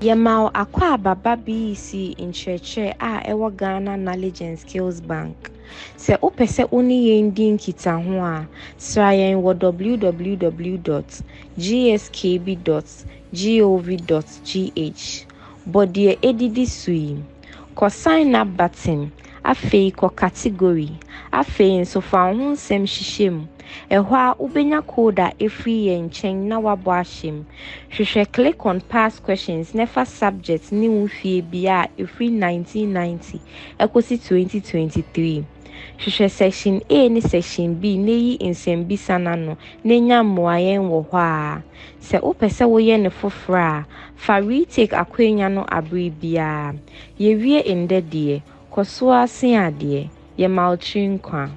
Yemao akwa baba BECE in church ewa Ghana Knowledge and Skills Bank. Se upese uni yendi nkita ho a sra yen wo www.gskb.gov.gh. Bodie edidi sui. Ko sign up button. Afei ko category. Afei nso fa ho nsem hyehyem. Ehwa a ubenya code a efri ye nchen na wabo ahyem. Hwehwe click on past questions never subject ni mfie bia efri 1990 ekosi 2023. Hwehwe section A ni section B neyi nsem bisa na no nenya moayen wo hɔ a. Se upese wo ye ne fofra fa retake akwenya no abre bia. Ye wie inde de koso asen ade ye maltrin kwa.